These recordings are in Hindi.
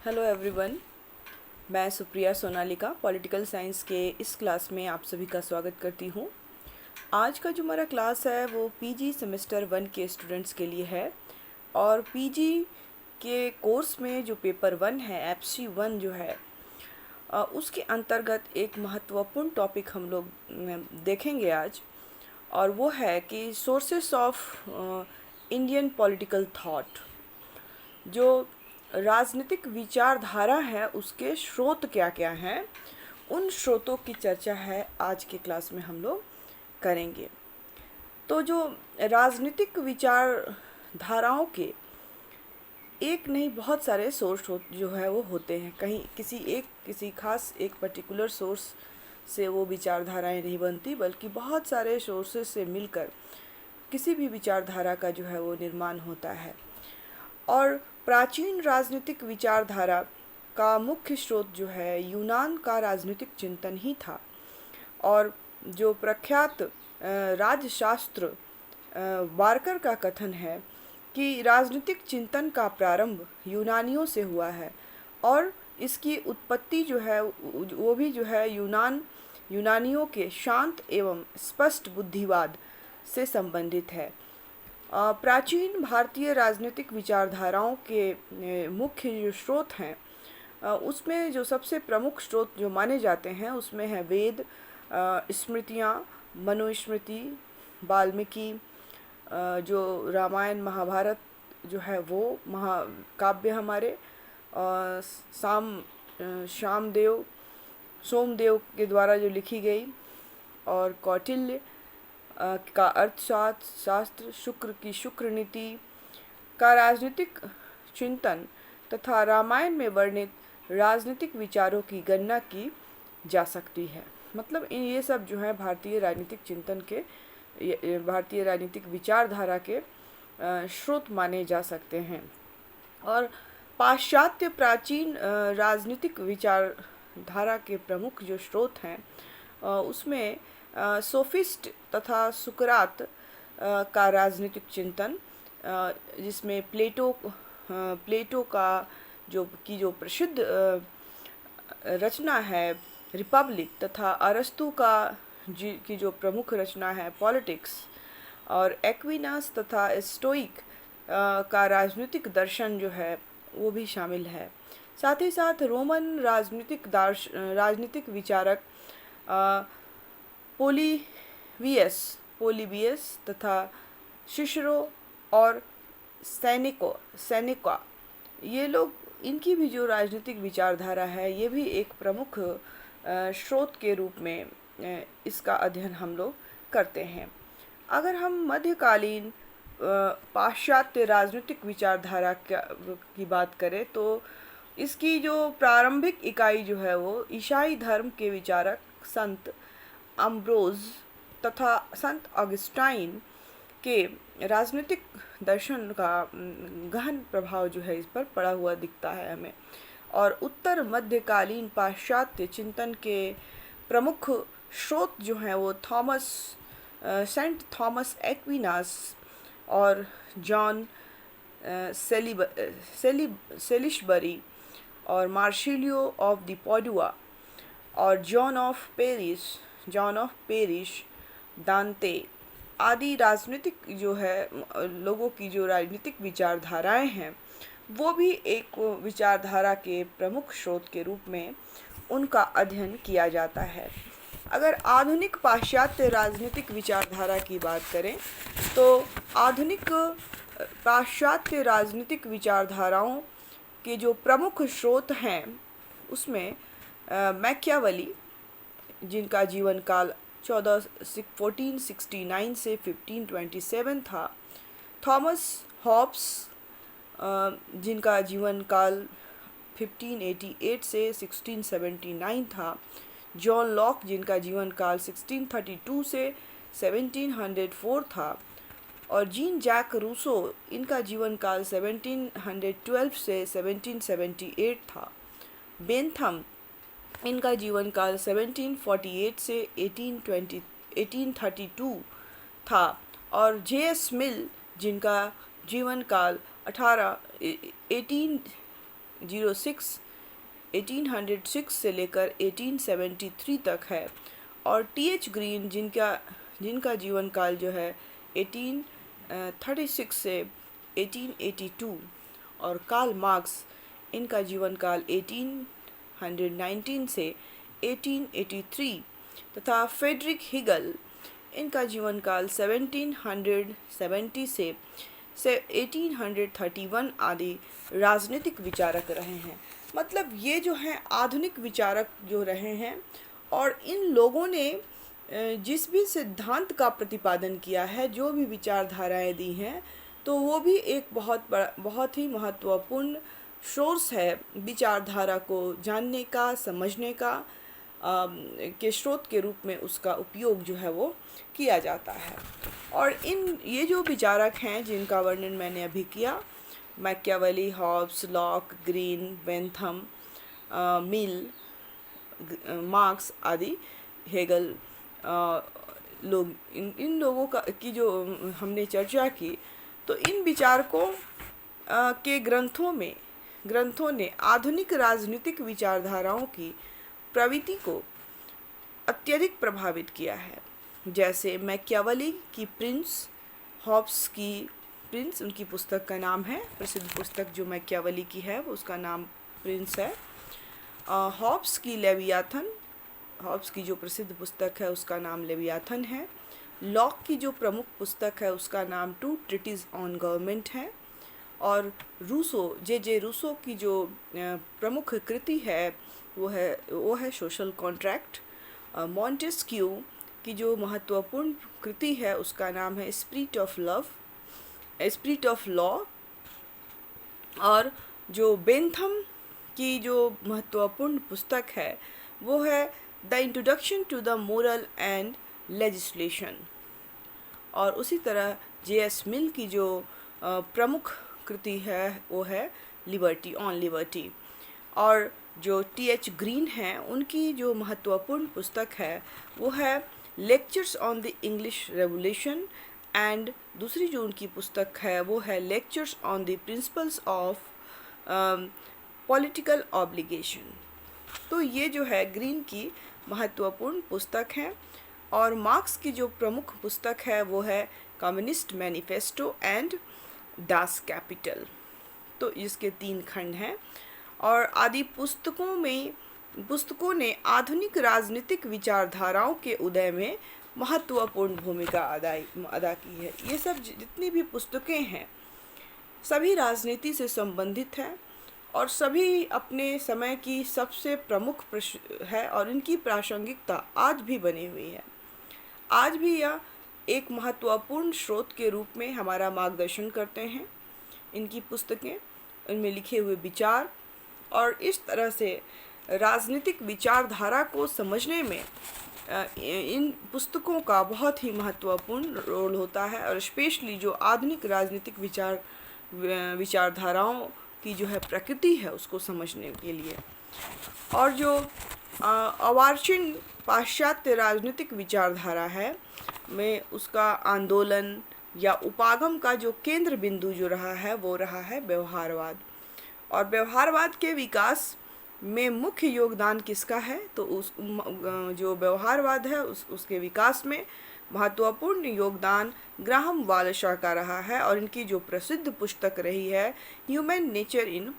Hello everyone. मैं सुप्रिया सोनालिका पॉलिटिकल साइंस के इस क्लास में आप सभी का स्वागत करती हूँ। आज का जो हमारा क्लास है वो पीजी सेमेस्टर 1 के स्टूडेंट्स के लिए है और पीजी के कोर्स में जो पेपर 1 है एफसी 1 जो है उसके अंतर्गत एक महत्वपूर्ण टॉपिक हम लोग देखेंगे आज, और वो है कि sources of Indian political thought. जो राजनीतिक विचारधारा है उसके स्रोत क्या क्या हैं, उन स्रोतों की चर्चा है आज के क्लास में हम लोग करेंगे। तो जो राजनीतिक विचारधाराओं के एक नहीं बहुत सारे सोर्स जो है वो होते हैं। कहीं किसी खास एक पर्टिकुलर सोर्स से वो विचारधाराएं नहीं बनती, बल्कि बहुत सारे सोर्सेस से मिलकर किसी भी विचारधारा का जो है वो निर्माण होता है। और प्राचीन राजनीतिक विचारधारा का मुख्य स्रोत जो है यूनान का राजनीतिक चिंतन ही था। और जो प्रख्यात राजशास्त्र बार्कर का कथन है कि राजनीतिक चिंतन का प्रारंभ यूनानियों से हुआ है और इसकी उत्पत्ति जो है वो भी जो है यूनानियों के शांत एवं स्पष्ट बुद्धिवाद से संबंधित है। प्राचीन भारतीय राजनीतिक विचारधाराओं के मुख्य जो स्रोत हैं उसमें जो सबसे प्रमुख स्रोत जो माने जाते हैं उसमें है वेद, स्मृतियाँ, मनुस्मृति, वाल्मीकि, जो रामायण महाभारत जो है वो महाकाव्य हमारे, शामदेव सोमदेव के द्वारा जो लिखी गई, और कौटिल्य का अर्थशास्त्र, शुक्र की शुक्र नीति का राजनीतिक चिंतन तथा रामायण में वर्णित राजनीतिक विचारों की गणना की जा सकती है। मतलब ये सब जो है भारतीय राजनीतिक चिंतन के भारतीय राजनीतिक विचारधारा के स्रोत माने जा सकते हैं। और पाश्चात्य प्राचीन राजनीतिक विचारधारा के प्रमुख जो स्रोत हैं उसमें सोफिस्ट तथा सुकरात का राजनीतिक चिंतन, जिसमें प्लेटो का जो प्रसिद्ध रचना है रिपब्लिक, तथा अरस्तु की जो प्रमुख रचना है पॉलिटिक्स, और एक्विनास तथा स्टोइक का राजनीतिक दर्शन जो है वो भी शामिल है। साथ ही साथ रोमन राजनीतिक विचारक पोलिबियस तथा सिसरो और सेनेका, ये लोग, इनकी भी जो राजनीतिक विचारधारा है ये भी एक प्रमुख स्रोत के रूप में इसका अध्ययन हम लोग करते हैं। अगर हम मध्यकालीन पाश्चात्य राजनीतिक विचारधारा की बात करें तो इसकी जो प्रारंभिक इकाई जो है वो ईसाई धर्म के विचारक संत अम्ब्रोज तथा संत ऑगस्टाइन के राजनीतिक दर्शन का गहन प्रभाव जो है इस पर पड़ा हुआ दिखता है हमें। और उत्तर मध्यकालीन पाश्चात्य चिंतन के प्रमुख स्रोत जो हैं वो सेंट थॉमस एक्विनास और जॉन सेलिशबरी और मार्सिलियो ऑफ द पादुआ और जॉन ऑफ पेरिस, दांते आदि राजनीतिक जो है लोगों की जो राजनीतिक विचारधाराएं हैं वो भी एक विचारधारा के प्रमुख स्रोत के रूप में उनका अध्ययन किया जाता है। अगर आधुनिक पाश्चात्य राजनीतिक विचारधारा की बात करें तो आधुनिक पाश्चात्य राजनीतिक विचारधाराओं के जो प्रमुख स्रोत हैं उसमें मैकियावेली, जिनका जीवन काल 1469 से 1527 था, थॉमस हॉब्स, जिनका जीवन काल 1588 से 1679 था, जॉन लॉक, जिनका जीवन काल 1632 से 1704 था, और जीन जैक रूसो, इनका जीवन काल 1712 से 1778 था। बेंथम, इनका जीवन काल 1748 से 1832 था, और जे.एस. मिल, जिनका जीवन काल 18 1806 से लेकर 1873 तक है, और टी.एच. ग्रीन जिनका जीवन काल जो है 1836 से 1882, और कार्ल मार्क्स इनका जीवन काल 1819 से 1883, तथा फ्रेडरिक हिगल इनका जीवन काल 1770 से 1831 आदि राजनीतिक विचारक रहे हैं। मतलब ये जो हैं आधुनिक विचारक जो रहे हैं, और इन लोगों ने जिस भी सिद्धांत का प्रतिपादन किया है, जो भी विचारधाराएं दी हैं, तो वो भी एक बहुत ही महत्वपूर्ण सोर्स है विचारधारा को जानने का, समझने का, के स्रोत के रूप में उसका उपयोग जो है वो किया जाता है। और ये जो विचारक हैं जिनका वर्णन मैंने अभी किया, Machiavelli, Hobbes, Locke, Green, Bentham, Mill, Marx आदि, हेगल, लोग इन लोगों की जो हमने चर्चा की, तो इन विचारकों के ग्रंथों ने आधुनिक राजनीतिक विचारधाराओं की प्रवृत्ति को अत्यधिक प्रभावित किया है। जैसे मैकियावेली की प्रिंस, हॉब्स की प्रिंस उनकी पुस्तक का नाम है, प्रसिद्ध पुस्तक जो मैकियावेली की है वो उसका नाम प्रिंस है। हॉब्स की लेवियाथन, हॉब्स की जो प्रसिद्ध पुस्तक है उसका नाम लेवियाथन है। लॉक की जो प्रमुख पुस्तक है उसका नाम टू ट्रीटिज ऑन गवर्नमेंट है। और जे रूसो की जो प्रमुख कृति है वो है सोशल कॉन्ट्रैक्ट। मॉन्टेस्क्यू की जो महत्वपूर्ण कृति है उसका नाम है स्पिरिट ऑफ लॉ। और जो बेंथम की जो महत्वपूर्ण पुस्तक है वो है the introduction to the moral and legislation. और उसी तरह जे.एस. मिल की जो प्रमुख कृति है वो है लिबर्टी। और जो टी.एच. ग्रीन हैं उनकी जो महत्वपूर्ण पुस्तक है वो है lectures on the English revolution, and दूसरी जो उनकी पुस्तक है वो है lectures on the principles of political obligation. तो ये जो है ग्रीन की महत्वपूर्ण पुस्तक है। और मार्क्स की जो प्रमुख पुस्तक है वो है communist manifesto and dance capital. तो इसके 3 खंड हैं, और आदि पुस्तकों ने आधुनिक राजनीतिक विचारधाराओं के उदय में महत्वपूर्ण भूमिका अदा की है। ये सब जितनी भी पुस्तकें हैं सभी राजनीति से संबंधित हैं, और सभी अपने समय की सबसे प्रमुख है, और इनकी प्रासंगिकता आज भी बनी हुई है। आज भी यह एक महत्वपूर्ण स्रोत के रूप में हमारा मार्गदर्शन करते हैं इनकी पुस्तकें, इनमें लिखे हुए विचार। और इस तरह से राजनीतिक विचारधारा को समझने में इन पुस्तकों का बहुत ही महत्वपूर्ण रोल होता है, और स्पेशली जो आधुनिक राजनीतिक विचारधाराओं की जो है प्रकृति है उसको समझने के लिए। और जो अर्वाचीन पाश्चात्य राजनीतिक विचारधारा है में उसका आंदोलन या उपागम का जो केंद्र बिंदु जो रहा है वो रहा है व्यवहारवाद। और व्यवहारवाद के विकास में मुख्य योगदान किसका है, तो जो व्यवहारवाद है उसके विकास में महत्वपूर्ण योगदान ग्राहम वाल्शा का रहा है। और इनकी जो प्रसिद्ध पुस्तक रही है ह्यूमन नेचर इन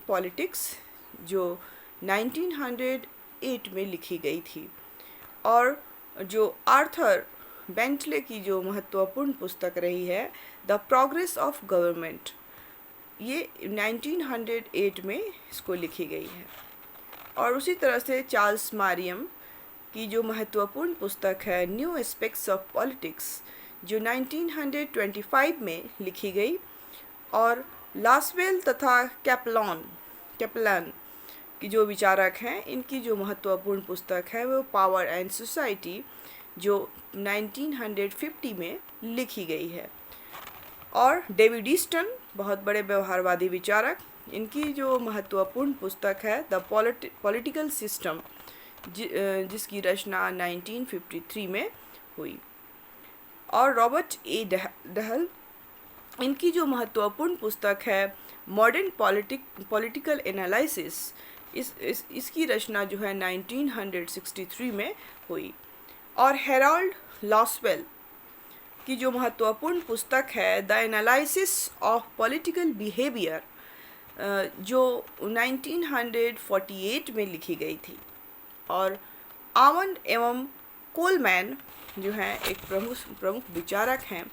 पॉलिटिक्स, जो 1908 में लिखी गई थी। और जो आर्थर बेंटले की जो महत्वपूर्ण पुस्तक रही है द प्रोग्रेस ऑफ गवर्नमेंट, ये 1908 में इसको लिखी गई है। और उसी तरह से चार्ल्स मारियम की जो महत्वपूर्ण पुस्तक है न्यू एस्पेक्ट्स ऑफ पॉलिटिक्स, जो 1925 में लिखी गई। और लासवेल तथा कैपलान की जो विचारक हैं इनकी जो महत्वपूर्ण पुस्तक है वो पावर एंड सोसाइटी, जो 1950 में लिखी गई है। और डेविड ईस्टन, बहुत बड़े व्यवहारवादी विचारक, इनकी जो महत्वपूर्ण पुस्तक है द पॉलिटिकल सिस्टम, जिसकी रचना 1953 में हुई। और रॉबर्ट ए डहल इनकी जो महत्वपूर्ण पुस्तक है मॉडर्न पॉलिटिकल एनालिसिस, इसकी रचना जो है 1963 में हुई। और हेराल्ड लॉसवेल की जो महत्वपूर्ण पुस्तक है the analysis of political behaviour, जो 1948 में लिखी गई थी। और आमंड एवं कोलमैन जो हैं एक प्रमुख विचारक हैं,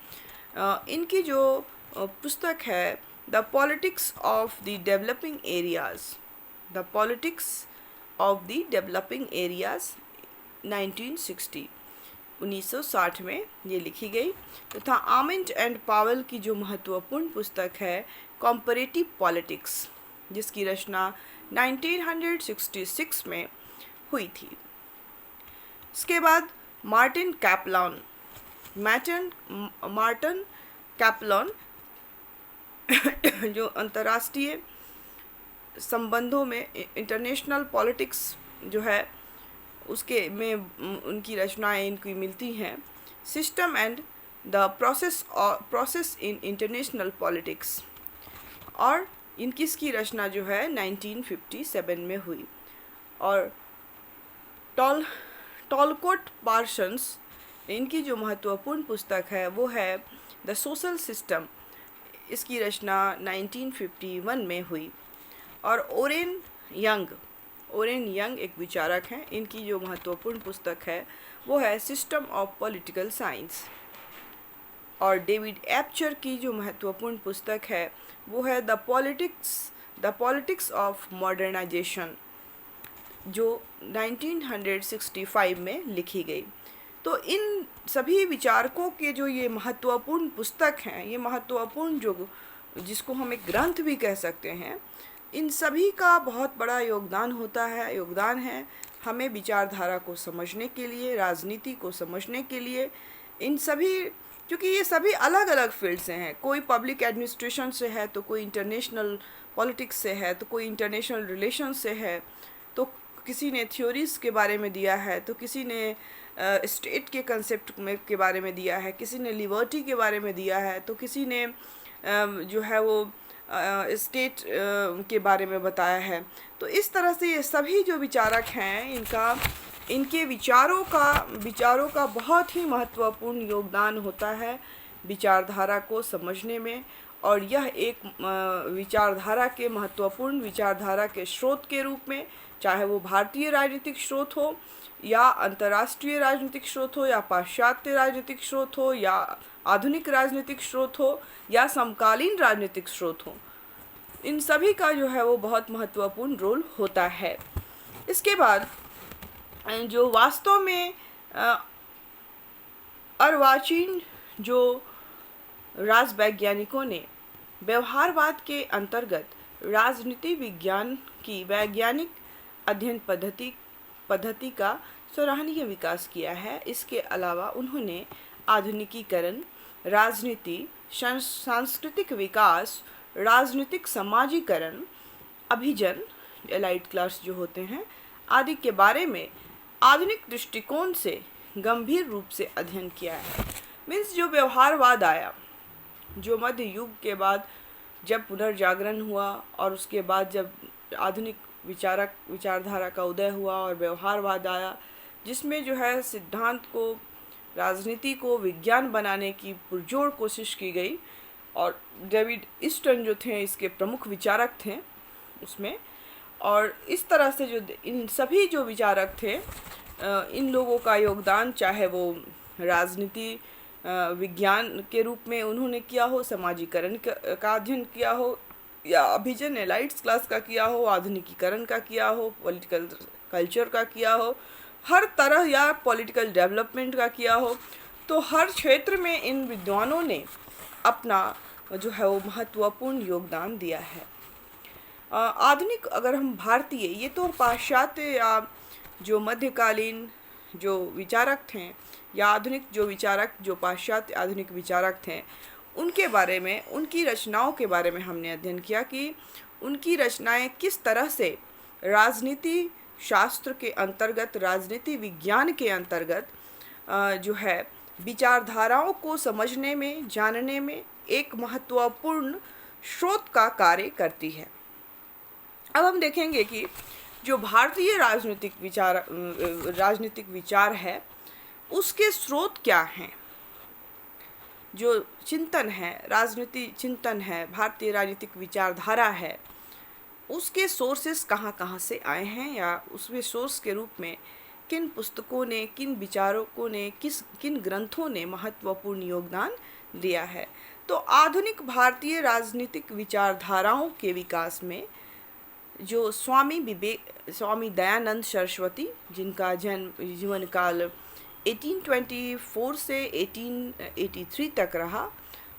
इनकी जो पुस्तक है the politics of the developing areas, the politics of the developing areas 1960 में ये लिखी गई। तथा आमंड एंड पावेल की जो महत्वपूर्ण पुस्तक है कॉम्परेटिव पॉलिटिक्स, जिसकी रचना 1966 में हुई थी। इसके बाद मार्टिन कैपलॉन जो अंतर्राष्ट्रीय संबंधों में इंटरनेशनल पॉलिटिक्स जो है उसके में उनकी रचनाएं इनकी मिलती हैं। System and the process in international politics, और इनकी इसकी रचना जो है 1957 में हुई। और टॉलकोट पार्सन्स, इनकी जो महत्वपूर्ण पुस्तक है वो है द सोशल सिस्टम, इसकी रचना 1951 में हुई। और ओरेन यंग एक विचारक हैं, इनकी जो महत्वपूर्ण पुस्तक है वो है सिस्टम ऑफ पॉलिटिकल साइंस। और डेविड एप्चर की जो महत्वपूर्ण पुस्तक है वो है द पॉलिटिक्स ऑफ मॉडर्नाइजेशन, जो 1965 में लिखी गई। तो इन सभी विचारकों के जो ये महत्वपूर्ण पुस्तक हैं, ये महत्वपूर्ण जो जिसको हम एक ग्रंथ भी कह सकते हैं, इन सभी का बहुत बड़ा योगदान है हमें विचारधारा को समझने के लिए, राजनीति को समझने के लिए। इन सभी, क्योंकि ये सभी अलग अलग फील्ड से हैं, कोई पब्लिक एडमिनिस्ट्रेशन से है, तो कोई इंटरनेशनल पॉलिटिक्स से है, तो कोई इंटरनेशनल रिलेशन से है, तो किसी ने थ्योरीज़ के बारे में दिया है, तो किसी ने स्टेट के कंसेप्ट के बारे में दिया है, किसी ने लिबर्टी के बारे में दिया है, तो किसी ने जो है वो स्टेट के बारे में बताया है। तो इस तरह से ये सभी जो विचारक हैं, इनके विचारों का बहुत ही महत्वपूर्ण योगदान होता है विचारधारा को समझने में। और यह एक महत्वपूर्ण विचारधारा के स्रोत के रूप में, चाहे वो भारतीय राजनीतिक स्रोत हो या अंतर्राष्ट्रीय राजनीतिक स्रोत हो या पाश्चात्य राजनीतिक स्रोत हो या आधुनिक राजनीतिक स्रोत हो या समकालीन राजनीतिक स्रोत हो, इन सभी का जो है वो बहुत महत्वपूर्ण रोल होता है। इसके बाद जो वास्तव में अर्वाचीन जो राज वैज्ञानिकों ने व्यवहारवाद के अंतर्गत राजनीति विज्ञान की वैज्ञानिक अध्ययन पद्धति का सराहनीय विकास किया है। इसके अलावा उन्होंने आधुनिकीकरण, राजनीति, सांस्कृतिक विकास, राजनीतिक समाजीकरण, अभिजन, एलाइट क्लास जो होते हैं आदि के बारे में आधुनिक दृष्टिकोण से गंभीर रूप से अध्ययन किया है। मीन्स जो व्यवहारवाद आया, जो मध्य युग के बाद जब पुनर्जागरण हुआ और उसके बाद जब आधुनिक विचारधारा का उदय हुआ और व्यवहारवाद आया, जिसमें जो है सिद्धांत को, राजनीति को विज्ञान बनाने की पुरजोर कोशिश की गई। और डेविड ईस्टन जो थे इसके प्रमुख विचारक थे उसमें। और इस तरह से जो इन सभी जो विचारक थे, इन लोगों का योगदान, चाहे वो राजनीति विज्ञान के रूप में उन्होंने किया हो, समाजीकरण का अध्ययन किया हो, या अभिजन एलाइट्स क्लास का किया हो, आधुनिकीकरण का किया हो, पॉलिटिकल कल्चर का किया हो, हर तरह, या पॉलिटिकल डेवलपमेंट का किया हो, तो हर क्षेत्र में इन विद्वानों ने अपना जो है वो महत्वपूर्ण योगदान दिया है। आधुनिक, अगर हम भारतीय, ये तो पाश्चात्य या जो मध्यकालीन जो विचारक थे, या आधुनिक जो विचारक, जो पाश्चात्य आधुनिक विचारक थे, उनके बारे में, उनकी रचनाओं के बारे में हमने अध्ययन किया कि उनकी रचनाएं किस तरह से राजनीति शास्त्र के अंतर्गत, राजनीति विज्ञान के अंतर्गत जो है विचारधाराओं को समझने में, जानने में, एक महत्वपूर्ण स्रोत का कार्य करती है। अब हम देखेंगे कि जो भारतीय राजनीतिक विचार है उसके स्रोत क्या हैं। जो चिंतन है, राजनीति चिंतन है, भारतीय राजनीतिक विचारधारा है, उसके सोर्सेस कहाँ कहाँ से आए हैं, या उसमें सोर्स के रूप में किन पुस्तकों ने, किन विचारकों ने, किन ग्रंथों ने महत्वपूर्ण योगदान दिया है। तो आधुनिक भारतीय राजनीतिक विचारधाराओं के विकास में जो स्वामी दयानंद सरस्वती, जिनका जीवन काल 1824 से 1883 तक रहा,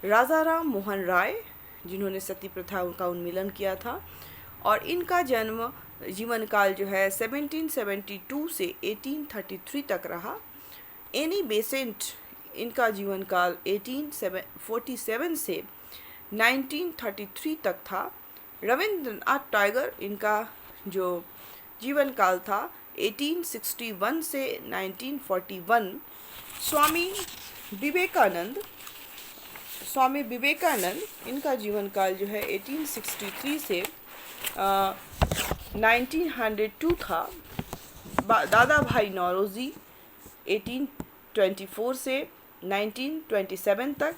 राजा राम मोहन राय, जिन्होंने सती प्रथा का उन्मूलन किया था, और इनका जीवन काल जो है 1772 से 1833 तक रहा। एनी बेसेंट, इनका जीवन काल 1847 से 1933 तक था। रविंद्रनाथ टैगोर, इनका जो जीवन काल था 1861 से 1941। स्वामी विवेकानंद, इनका जीवन काल जो है 1863 से 1902 था। दादा भाई नौरोजी 1824 से 1927 तक।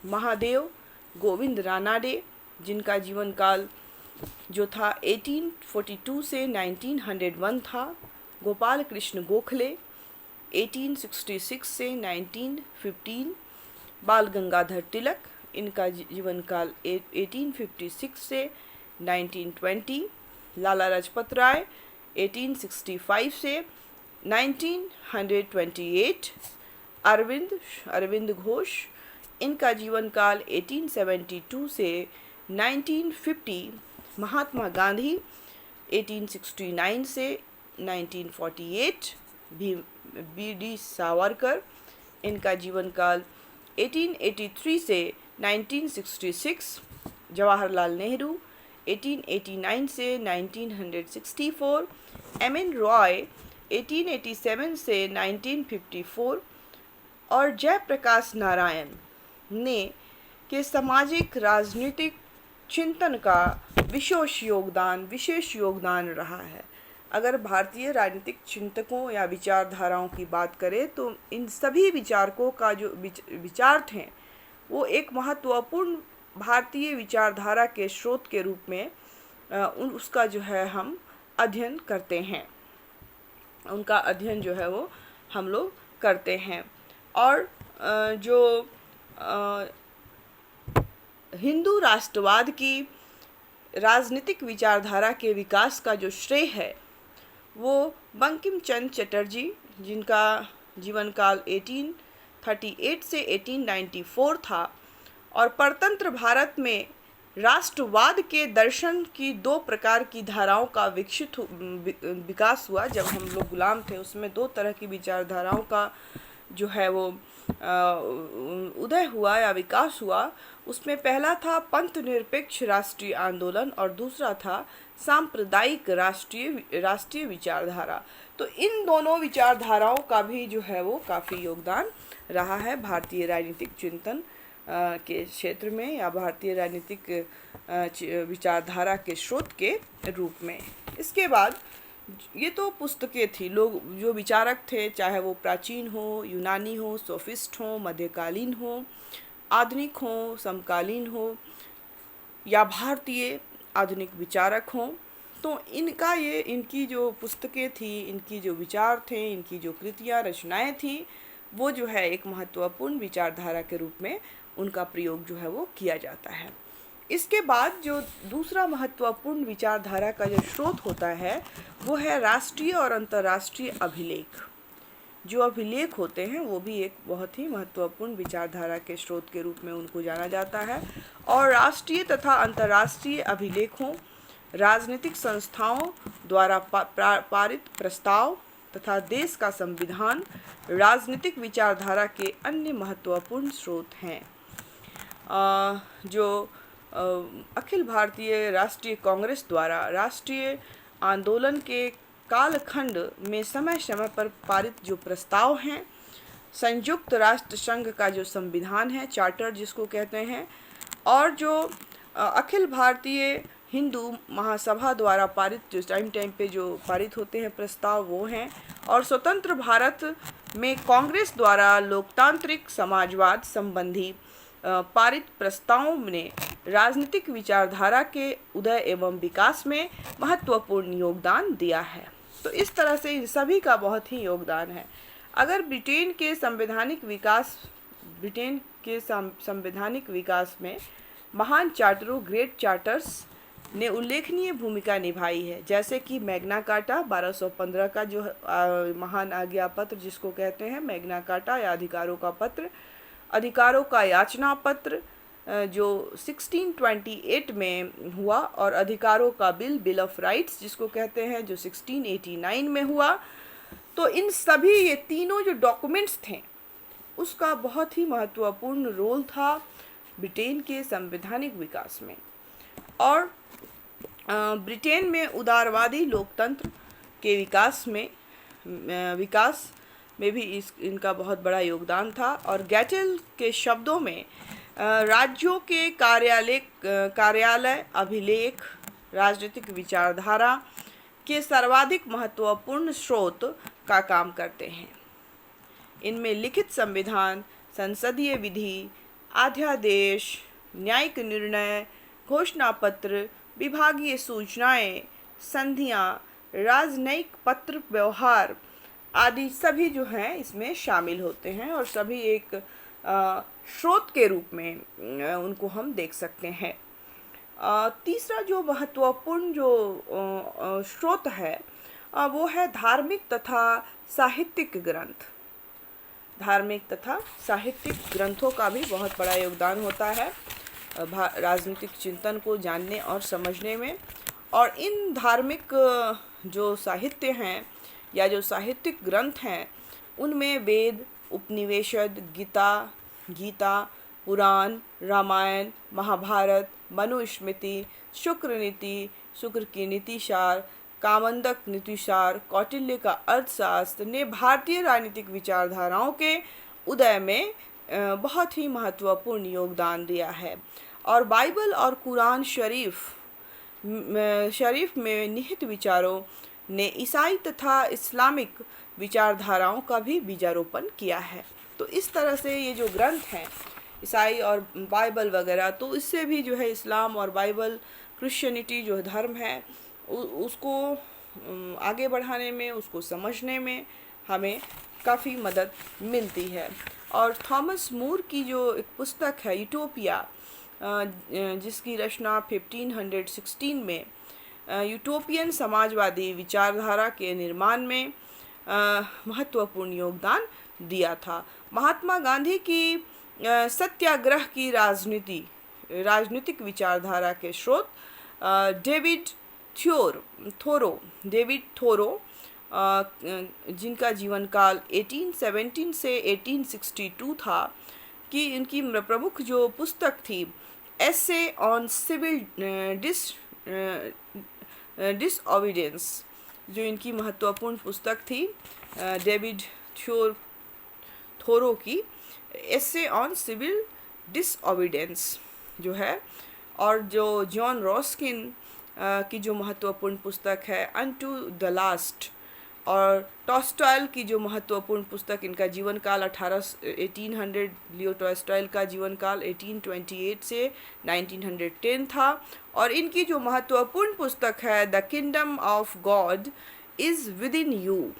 महादेव गोविंद रानाडे, जिनका जीवन काल जो था 1842 से 1901 था। गोपाल कृष्ण गोखले 1866 से 1915। बाल गंगाधर तिलक, इनका जीवन काल 1856 से 1920। लाला लाजपत राय 1865 से 1928। अरविंद घोष, इनका जीवन काल 1872 से 1950। महात्मा गांधी 1869 से 1948। बी.डी. सावरकर, इनका जीवन काल 1883 से 1966। जवाहरलाल नेहरू 1889 से 1964। एम.एन. रॉय 1887 से 1954। और जयप्रकाश नारायण ने के सामाजिक राजनीतिक चिंतन का विशेष योगदान रहा है। अगर भारतीय राजनीतिक चिंतकों या विचारधाराओं की बात करें तो इन सभी विचारकों का जो विचार थे वो एक महत्वपूर्ण भारतीय विचारधारा के स्रोत के रूप में उसका जो है हम अध्ययन करते हैं, उनका अध्ययन जो है वो हम लोग करते हैं। और जो हिंदू राष्ट्रवाद की राजनीतिक विचारधारा के विकास का जो श्रेय है वो बंकिम चंद्र चटर्जी, जिनका जीवन काल 1838 से 1894 था, और परतंत्र भारत में राष्ट्रवाद के दर्शन की दो प्रकार की धाराओं का विकास हुआ। जब हम लोग गुलाम थे उसमें दो तरह की विचारधाराओं का जो है वो उदय हुआ या विकास हुआ। उसमें पहला था पंथ निरपेक्ष राष्ट्रीय आंदोलन और दूसरा था सांप्रदायिक राष्ट्रीय विचारधारा। तो इन दोनों विचारधाराओं का भी जो है वो काफ़ी योगदान रहा है भारतीय राजनीतिक चिंतन के क्षेत्र में, या भारतीय राजनीतिक विचारधारा के स्रोत के रूप में। इसके बाद ये तो पुस्तकें थी, लोग जो विचारक थे, चाहे वो प्राचीन हो, यूनानी हो, सोफिस्ट हो, मध्यकालीन हो, आधुनिक हो, समकालीन हो, या भारतीय आधुनिक विचारक हों, तो इनकी जो पुस्तकें थी, इनकी जो विचार थे, इनकी जो कृतियाँ रचनाएं थी, वो जो है एक महत्वपूर्ण विचारधारा के रूप में उनका प्रयोग जो है वो किया जाता है। इसके बाद जो दूसरा महत्वपूर्ण विचारधारा का जो स्रोत होता है वो है राष्ट्रीय और अंतर्राष्ट्रीय अभिलेख। जो अभिलेख होते हैं वो भी एक बहुत ही महत्वपूर्ण विचारधारा के स्रोत के रूप में उनको जाना जाता है। और राष्ट्रीय तथा अंतर्राष्ट्रीय अभिलेखों, राजनीतिक संस्थाओं द्वारा पारित प्रस्ताव तथा देश का संविधान राजनीतिक विचारधारा के अन्य महत्वपूर्ण स्रोत हैं। जो अखिल भारतीय राष्ट्रीय कांग्रेस द्वारा राष्ट्रीय आंदोलन के कालखंड में समय समय पर पारित जो प्रस्ताव हैं, संयुक्त राष्ट्र संघ का जो संविधान है, चार्टर जिसको कहते हैं, और जो अखिल भारतीय हिंदू महासभा द्वारा पारित जो टाइम टाइम पे जो पारित होते हैं प्रस्ताव वो हैं। और स्वतंत्र भारत में कांग्रेस द्वारा लोकतांत्रिक समाजवाद संबंधी पारित प्रस्तावों ने राजनीतिक विचारधारा के उदय एवं विकास में महत्वपूर्ण योगदान दिया है। तो इस तरह से इन सभी का बहुत ही योगदान है। अगर ब्रिटेन के संवैधानिक विकास में महान चार्टरों ग्रेट चार्टर्स ने उल्लेखनीय भूमिका निभाई है, जैसे कि मैग्ना कार्टा 1215 का जो महान आज्ञा पत्र जिसको कहते हैं मैग्ना कार्टा या अधिकारों का पत्र, अधिकारों का याचना पत्र जो 1628 में हुआ, और अधिकारों का बिल ऑफ राइट्स जिसको कहते हैं जो 1689 में हुआ। तो इन सभी ये तीनों जो डॉक्यूमेंट्स थे उसका बहुत ही महत्वपूर्ण रोल था ब्रिटेन के संवैधानिक विकास में। और ब्रिटेन में उदारवादी लोकतंत्र के विकास में भी इनका बहुत बड़ा योगदान था। और गैटेल के शब्दों में राज्यों के कार्यालय अभिलेख राजनीतिक विचारधारा के सर्वाधिक महत्वपूर्ण स्रोत का काम करते हैं। इनमें लिखित संविधान, संसदीय विधि, अध्यादेश, न्यायिक निर्णय, घोषणा पत्र, विभागीय सूचनाएं, संधियां, राजनयिक पत्र व्यवहार आदि सभी जो हैं इसमें शामिल होते हैं और सभी एक स्रोत के रूप में उनको हम देख सकते हैं। तीसरा जो महत्वपूर्ण जो स्रोत है वो है धार्मिक तथा साहित्यिक ग्रंथ। धार्मिक तथा साहित्यिक ग्रंथों का भी बहुत बड़ा योगदान होता है राजनीतिक चिंतन को जानने और समझने में। और इन धार्मिक जो साहित्य हैं या जो साहित्यिक ग्रंथ हैं उनमें वेद, उपनिवेद, गीता, पुराण, रामायण, महाभारत, मनुस्मृति, शुक्र की नीतिसार, कामंदक नीतिसार, कौटिल्य का अर्थशास्त्र ने भारतीय राजनीतिक विचारधाराओं के उदय में बहुत ही महत्वपूर्ण योगदान दिया है। और बाइबल और कुरान शरीफ में निहित विचारों ने ईसाई तथा इस्लामिक विचारधाराओं का भी बीजारोपण किया है। तो इस तरह से ये जो ग्रंथ हैं ईसाई और बाइबल वगैरह, तो इससे भी जो है इस्लाम और बाइबल, क्रिश्चियनिटी जो धर्म है उसको आगे बढ़ाने में, उसको समझने में हमें काफ़ी मदद मिलती है। और थॉमस मूर की जो एक पुस्तक है यूटोपिया, जिसकी रचना 1516 में यूटोपियन समाजवादी विचारधारा के निर्माण में महत्वपूर्ण योगदान दिया था। महात्मा गांधी की सत्याग्रह की राजनीतिक विचारधारा के स्रोत डेविड थोरो जिनका जीवन काल 1817 से 1862 था, कि इनकी प्रमुख जो पुस्तक थी एसे ऑन सिविल डिसओबीडियंस, जो इनकी महत्वपूर्ण पुस्तक थी डेविड थोरो की एसे ऑन सिविल डिसओबीडियंस जो है। और जो जॉन रस्किन की जो महत्वपूर्ण पुस्तक है अनटू द लास्ट, और टॉल्स्टॉय की जो महत्वपूर्ण पुस्तक, इनका जीवन काल 1800, लियो टॉल्स्टॉय का जीवन काल 1828 से 1910 था। और इनकी जो महत्वपूर्ण पुस्तक है the kingdom of God is within you.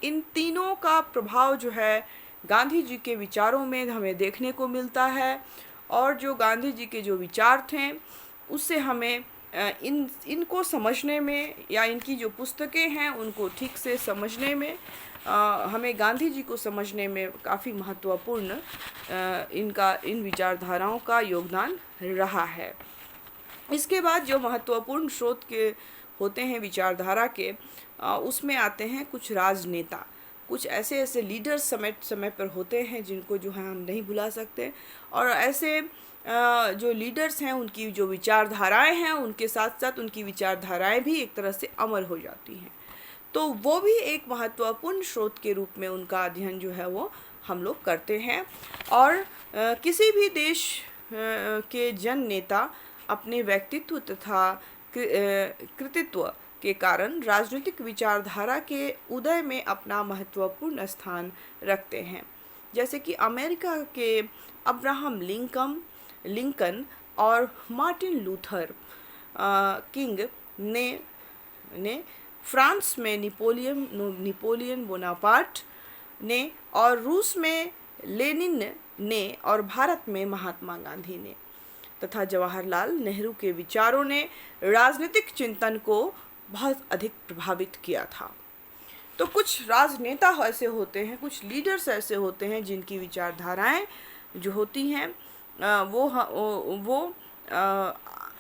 इन तीनों का प्रभाव जो है गांधी जी के विचारों में हमें देखने को मिलता है। और जो गांधी जी के जो विचार थे उससे हमें इनको समझने में या इनकी जो पुस्तकें हैं उनको ठीक से समझने में हमें गांधी जी को समझने में काफ़ी महत्वपूर्ण इन विचारधाराओं का योगदान रहा है। इसके बाद जो महत्वपूर्ण स्रोत के होते हैं विचारधारा के, उसमें आते हैं कुछ राजनेता, कुछ ऐसे लीडर्स समय पर होते हैं जिनको जो है हम नहीं भुला सकते। और ऐसे जो लीडर्स हैं उनकी जो विचारधाराएं हैं उनके साथ साथ उनकी विचारधाराएं भी एक तरह से अमर हो जाती हैं। तो वो भी एक महत्वपूर्ण स्रोत के रूप में उनका अध्ययन जो है वो हम लोग करते हैं। और किसी भी देश के जन नेता अपने व्यक्तित्व तथा कृतित्व के कारण राजनीतिक विचारधारा के उदय में अपना महत्वपूर्ण स्थान रखते हैं। जैसे कि अमेरिका के अब्राहम लिंकन और मार्टिन लूथर किंग ने फ्रांस में निपोलियन बोनापार्ट ने, और रूस में लेनिन ने, और भारत में महात्मा गांधी ने, तथा जवाहरलाल नेहरू के विचारों ने राजनीतिक चिंतन को बहुत अधिक प्रभावित किया था। तो कुछ राजनेता ऐसे होते हैं, कुछ लीडर्स ऐसे होते हैं जिनकी विचारधाराएं जो होती हैं वो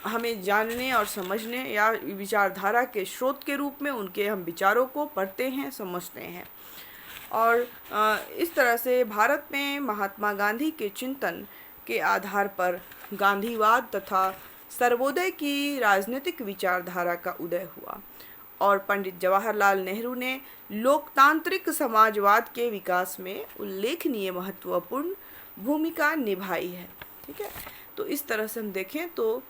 हमें जानने और समझने या विचारधारा के स्रोत के रूप में उनके हम विचारों को पढ़ते हैं, समझते हैं। और इस तरह से भारत में महात्मा गांधी के चिंतन के आधार पर गांधीवाद तथा सर्वोदय की राजनीतिक विचारधारा का उदय हुआ, और पंडित जवाहरलाल नेहरू ने लोकतांत्रिक समाजवाद के विकास में उल्लेखनीय महत्वपूर्ण भूमिका निभाई है। ठीक है, तो इस तरह से हम देखें तो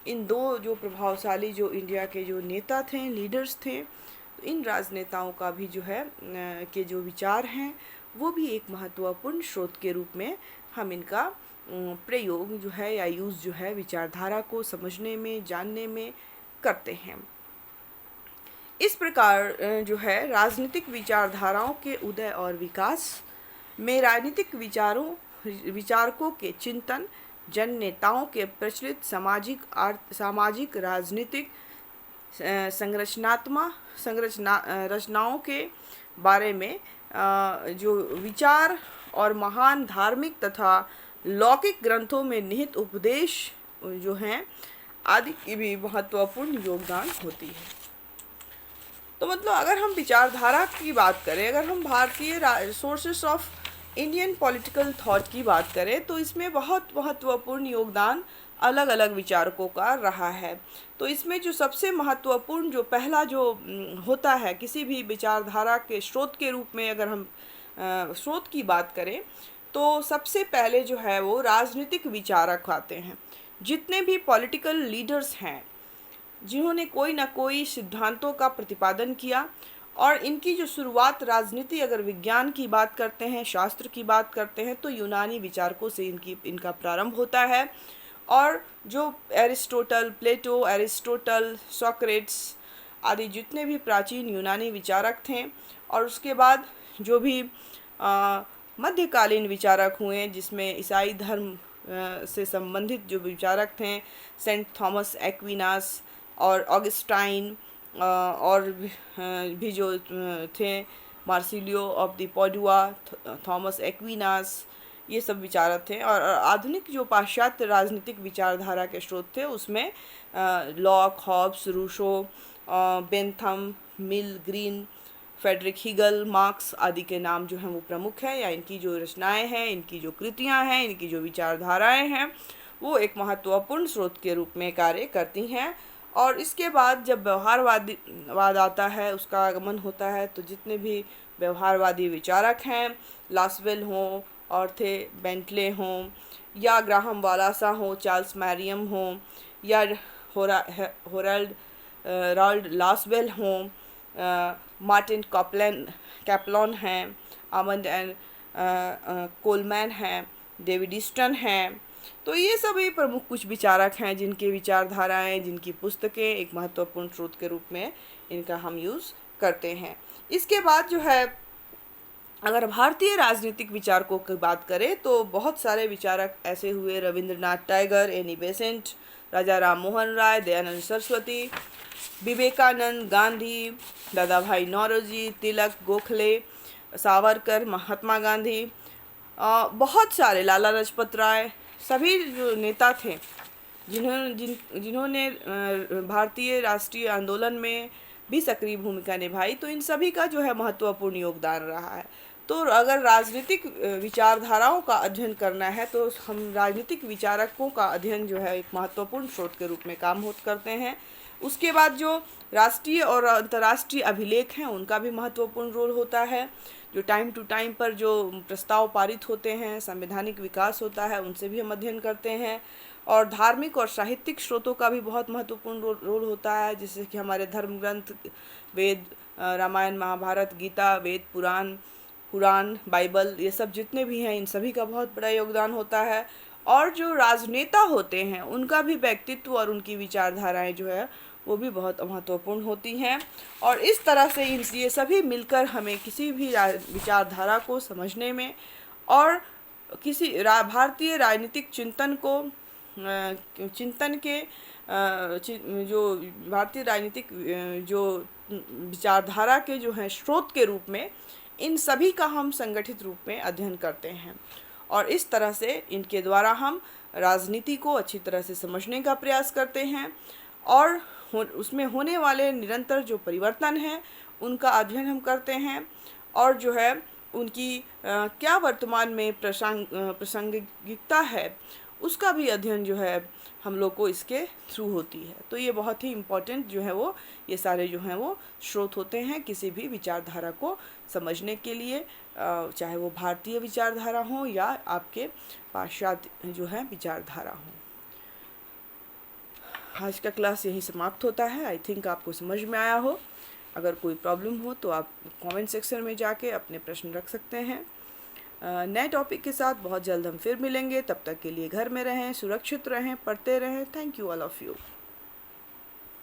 इन दो जो प्रभावशाली जो इंडिया के जो नेता थे, लीडर्स थे, तो इन राजनेताओं का भी जो है के जो विचार हैं वो भी एक महत्वपूर्ण स्रोत के रूप में हम इनका प्रयोग जो है या यूज़ जो है विचारधारा को समझने में, जानने में करते हैं। इस प्रकार जो है राजनीतिक विचारधाराओं के उदय और विकास में राजनीतिक विचारकों के चिंतन, जन नेताओं के प्रचलित सामाजिक राजनीतिक रचनाओं के बारे में जो विचार और महान धार्मिक तथा लौकिक ग्रंथों में निहित उपदेश जो हैं आदि की भी महत्वपूर्ण योगदान होती है। तो मतलब अगर हम विचारधारा की बात करें, अगर हम भारतीय sources of Indian political thought की बात करें, तो इसमें बहुत महत्वपूर्ण योगदान अलग अलग विचारकों का रहा है। तो इसमें जो सबसे महत्वपूर्ण जो पहला जो होता है किसी भी विचारधारा के स्रोत के रूप में, अगर हम स्रोत की बात करें तो सबसे पहले जो है वो राजनीतिक विचारक आते हैं। जितने भी पॉलिटिकल लीडर्स हैं जिन्होंने कोई ना कोई सिद्धांतों का प्रतिपादन किया, और इनकी जो शुरुआत राजनीति, अगर विज्ञान की बात करते हैं, शास्त्र की बात करते हैं, तो यूनानी विचारकों से इनका प्रारंभ होता है। और जो एरिस्टोटल, सोक्रेट्स आदि जितने भी प्राचीन यूनानी विचारक थे, और उसके बाद जो भी मध्यकालीन विचारक हुए जिसमें ईसाई धर्म से संबंधित जो विचारक थे, सेंट थॉमस एक्विनास और ऑगस्टाइन, और भी जो थे Marcello of the Padua, Thomas Aquinas, ये सब विचारक थे। और आधुनिक जो पाश्चात्य राजनीतिक विचारधारा के स्रोत थे उसमें लॉक, हॉब्स, रूसो, बेंथम, मिल, ग्रीन, फ्रेडरिक हीगल, मार्क्स आदि के नाम जो हैं वो प्रमुख हैं, या इनकी जो रचनाएं हैं, इनकी जो कृतियां हैं, इनकी जो विचारधाराएं हैं वो एक महत्वपूर्ण स्रोत के रूप में कार्य करती हैं। और इसके बाद जब व्यवहारवाद आता है, उसका आगमन होता है, तो जितने भी व्यवहारवादी विचारक हैं, लासवेल हों, ऑर्थे बेंटले हों, या ग्राहम वालासा हों, चार्ल्स मैरियम हों, या रॉल्ड लासवेल हों, मार्टिन कैप्लॉन हैं, आमंड एंड कोलमैन हैं, डेविड ईस्टन हैं। तो ये सभी प्रमुख कुछ विचारक हैं जिनकी विचारधाराएं, जिनकी पुस्तकें एक महत्वपूर्ण स्रोत के रूप में इनका हम यूज़ करते हैं। इसके बाद जो है अगर भारतीय राजनीतिक विचारकों की बात करें तो बहुत सारे विचारक ऐसे हुए, रविंद्रनाथ टैगोर, एनी बेसेंट, राजा राम मोहन राय, दयानंद सरस्वती, विवेकानंद, गांधी, दादा भाई नौरोजी, तिलक, गोखले, सावरकर, महात्मा गांधी, बहुत सारे, लाला लाजपत राय, सभी जो नेता थे जिन्होंने भारतीय राष्ट्रीय आंदोलन में भी सक्रिय भूमिका निभाई, तो इन सभी का जो है महत्वपूर्ण योगदान रहा है। तो अगर राजनीतिक विचारधाराओं का अध्ययन करना है तो हम राजनीतिक विचारकों का अध्ययन जो है एक महत्वपूर्ण स्रोत के रूप में काम करते हैं। उसके बाद जो राष्ट्रीय और अंतर्राष्ट्रीय अभिलेख हैं उनका भी महत्वपूर्ण रोल होता है। जो टाइम टू टाइम पर जो प्रस्ताव पारित होते हैं, संवैधानिक विकास होता है, उनसे भी हम अध्ययन करते हैं। और धार्मिक और साहित्यिक स्रोतों का भी बहुत महत्वपूर्ण रोल होता है, जैसे कि हमारे धर्म ग्रंथ, वेद, रामायण, महाभारत, गीता, वेद, पुराण, बाइबल, ये सब जितने भी हैं इन सभी का बहुत बड़ा योगदान होता है। और जो राजनेता होते हैं उनका भी व्यक्तित्व और उनकी विचारधाराएं जो है वो भी बहुत महत्वपूर्ण होती हैं। और इस तरह से ये सभी मिलकर हमें किसी भी विचारधारा को समझने में और किसी भारतीय राजनीतिक चिंतन को चिंतन के जो भारतीय राजनीतिक जो विचारधारा के जो हैं स्रोत के रूप में, इन सभी का हम संगठित रूप में अध्ययन करते हैं। और इस तरह से इनके द्वारा हम राजनीति को अच्छी तरह से समझने का प्रयास करते हैं और उसमें होने वाले निरंतर जो परिवर्तन हैं उनका अध्ययन हम करते हैं। और जो है उनकी क्या वर्तमान में प्रासंगिकता है उसका भी अध्ययन जो है हम लोग को इसके थ्रू होती है। तो ये बहुत ही इम्पोर्टेंट जो है वो ये सारे जो हैं वो स्रोत होते हैं किसी भी विचारधारा को समझने के लिए, चाहे वो भारतीय विचारधारा हो या आपके पाश्चात्य जो है विचारधारा हो। आज का क्लास यही समाप्त होता है। आई थिंक आपको समझ में आया हो। अगर कोई प्रॉब्लम हो तो आप कमेंट सेक्शन में जाके अपने प्रश्न रख सकते हैं। नए टॉपिक के साथ बहुत जल्द हम फिर मिलेंगे। तब तक के लिए घर में रहें, सुरक्षित रहें, पढ़ते रहें। Thank you all of you.